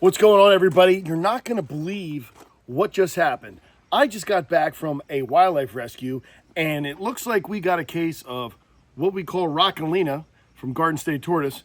What's going on, everybody? You're not going to believe what just happened. I just got back from a wildlife rescue, and it looks like we got a case of what we call Rockalina from Garden State Tortoise.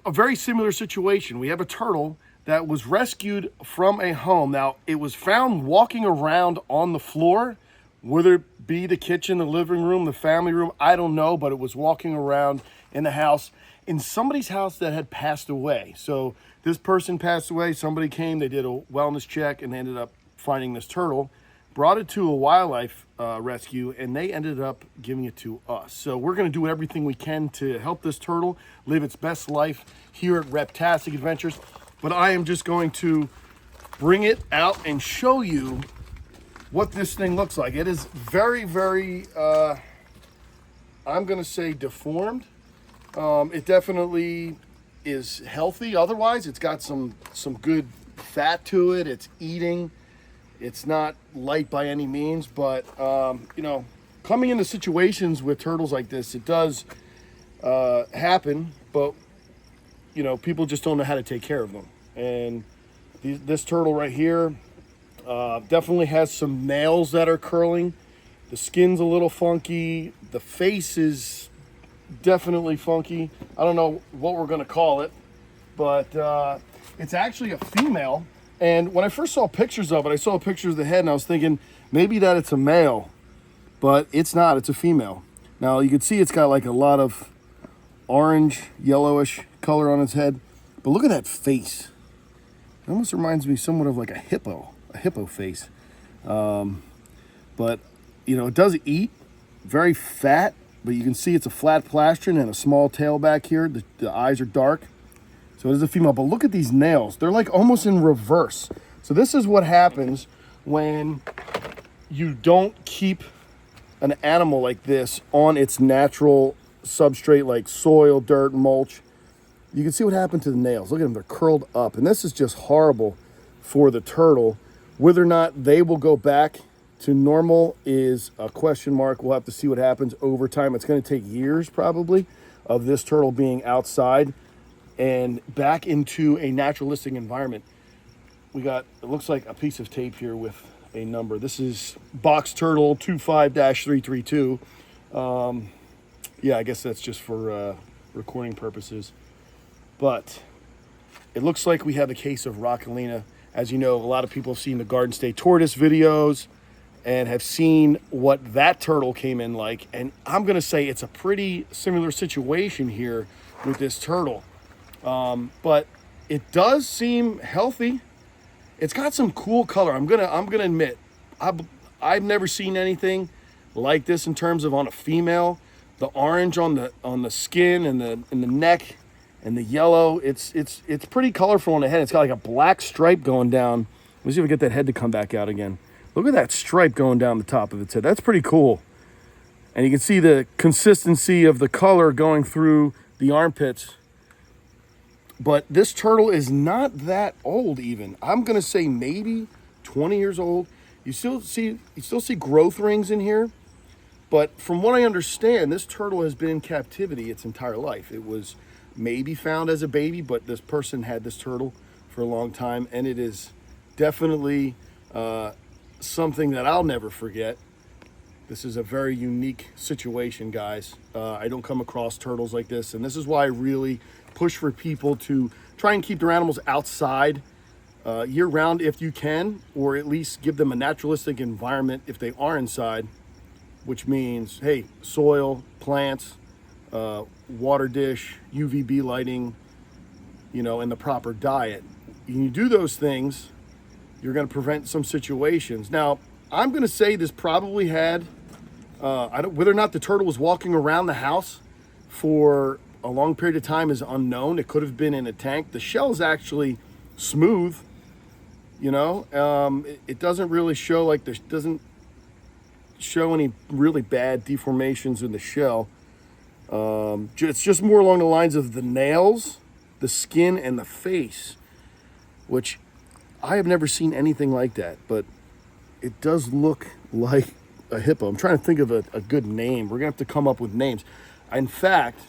A very similar situation. We have a turtle that was rescued from a home. Now, it was found walking around on the floor, whether it be the kitchen, the living room, the family room, I don't know, but it was walking around in the house, in somebody's house that had passed away. So this person passed away, somebody came, they did a wellness check, and they ended up finding this turtle, brought it to a wildlife rescue, and they ended up giving it to us. So we're gonna do everything we can to help this turtle live its best life here at Reptastic Adventures. But I am just going to bring it out and show you what this thing looks like. It is very, very, I'm gonna say deformed. It definitely is healthy. Otherwise, it's got some good fat to it. It's eating. It's not light by any means, but you know, coming into situations with turtles like this, it does happen. But you know, people just don't know how to take care of them. And this turtle right here definitely has some nails that are curling. The skin's a little funky. The face is definitely funky. I don't know what we're gonna call it, but it's actually a female. And when I first saw pictures of it, I saw pictures of the head and I was thinking maybe that it's a male, but it's not, it's a female. Now you can see it's got like a lot of orange, yellowish color on its head, but look at that face. It almost reminds me somewhat of like a hippo face. But you know, it does eat, very fat, but you can see it's a flat plastron and a small tail back here. The eyes are dark. So it is a female, but look at these nails. They're like almost in reverse. So this is what happens when you don't keep an animal like this on its natural substrate, like soil, dirt, mulch. You can see what happened to the nails. Look at them, they're curled up. And this is just horrible for the turtle. Whether or not they will go back to normal is a question mark. We'll have to see what happens over time. It's gonna take years probably of this turtle being outside and back into a naturalistic environment. We got, it looks like a piece of tape here with a number. This is box turtle 25-332. Yeah, I guess that's just for recording purposes. But it looks like we have a case of Rockalina. As you know, a lot of people have seen the Garden State Tortoise videos and have seen what that turtle came in like. And I'm gonna say it's a pretty similar situation here with this turtle. But it does seem healthy. It's got some cool color. I'm gonna admit, I've never seen anything like this in terms of on a female. The orange on the skin and the neck and the yellow. It's pretty colorful on the head. It's got like a black stripe going down. Let's see if we get that head to come back out again. Look at that stripe going down the top of its head. That's pretty cool. And you can see the consistency of the color going through the armpits. But this turtle is not that old even. I'm gonna say maybe 20 years old. You still see growth rings in here. But from what I understand, this turtle has been in captivity its entire life. It was maybe found as a baby, but this person had this turtle for a long time, and it is definitely something that I'll never forget. This is a very unique situation, guys. I don't come across turtles like this, and this is why I really push for people to try and keep their animals outside year-round if you can, or at least give them a naturalistic environment if they are inside, which means, hey, soil, plants, water dish, UVB lighting, you know, and the proper diet. When you do those things, you're going to prevent some situations. Now, I'm going to say this probably had, whether or not the turtle was walking around the house for a long period of time is unknown. It could have been in a tank. The shell is actually smooth, you know. It doesn't really show like doesn't show any really bad deformations in the shell. It's just more along the lines of the nails, the skin, and the face, which I have never seen anything like that, but it does look like a hippo. I'm trying to think of a good name. We're gonna have to come up with names. In fact,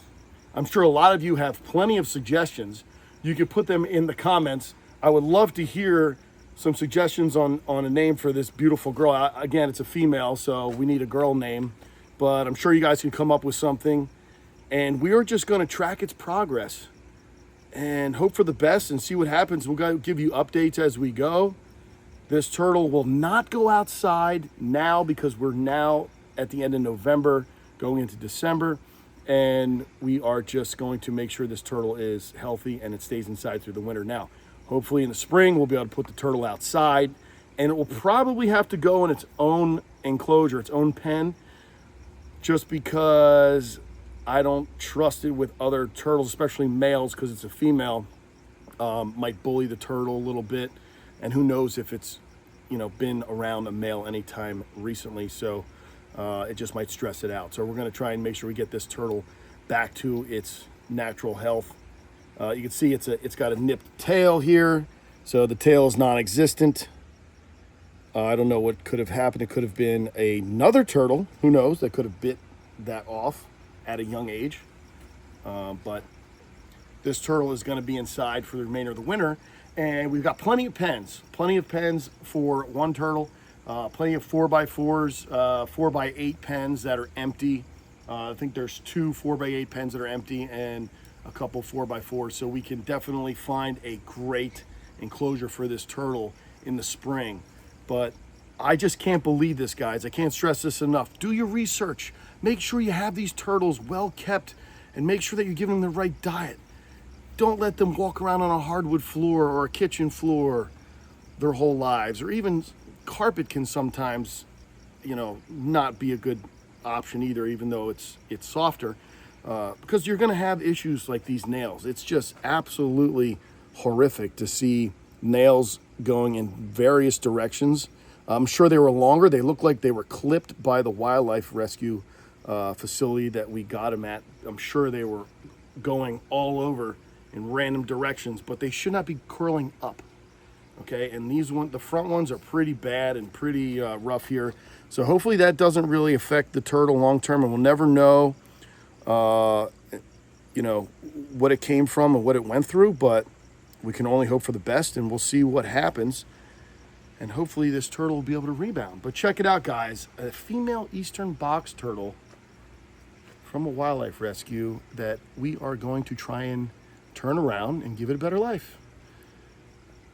I'm sure a lot of you have plenty of suggestions. You could put them in the comments I would love to hear some suggestions on a name for this beautiful girl. Again, it's a female, so we need a girl name, but I'm sure you guys can come up with something. And we are just going to track its progress and hope for the best and see what happens. We'll give you updates as we go. This turtle will not go outside now because we're now at the end of November, going into December, and we are just going to make sure this turtle is healthy and it stays inside through the winter. Now, hopefully in the spring, we'll be able to put the turtle outside, and it will probably have to go in its own enclosure, its own pen, just because I don't trust it with other turtles, especially males, because it's a female. Might bully the turtle a little bit, and who knows if it's, been around a male anytime recently, so it just might stress it out. So we're going to try and make sure we get this turtle back to its natural health. You can see it's got a nipped tail here, so the tail is non-existent. I don't know what could have happened. It could have been another turtle, who knows, that could have bit that off at a young age. But this turtle is going to be inside for the remainder of the winter, and we've got plenty of pens for one turtle, plenty of 4x4s, 4x8 pens that are empty. I think there's 2 4x8 pens that are empty and a couple 4x4s, so we can definitely find a great enclosure for this turtle in the spring. But I just can't believe this, guys. I can't stress this enough. Do your research. Make sure you have these turtles well kept, and make sure that you're giving them the right diet. Don't let them walk around on a hardwood floor or a kitchen floor their whole lives, or even carpet can sometimes, not be a good option either, even though it's softer, because you're going to have issues like these nails. It's just absolutely horrific to see nails going in various directions. I'm sure they were longer. They look like they were clipped by the wildlife rescue facility that we got them at. I'm sure they were going all over in random directions, but they should not be curling up. Okay, and the front ones are pretty bad and pretty rough here. So hopefully that doesn't really affect the turtle long term, and we'll never know, what it came from and what it went through. But we can only hope for the best, and we'll see what happens. And hopefully this turtle will be able to rebound. But check it out, guys. A female eastern box turtle from a wildlife rescue that we are going to try and turn around and give it a better life.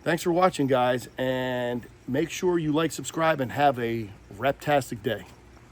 Thanks for watching, guys, and make sure you like, subscribe, and have a reptastic day.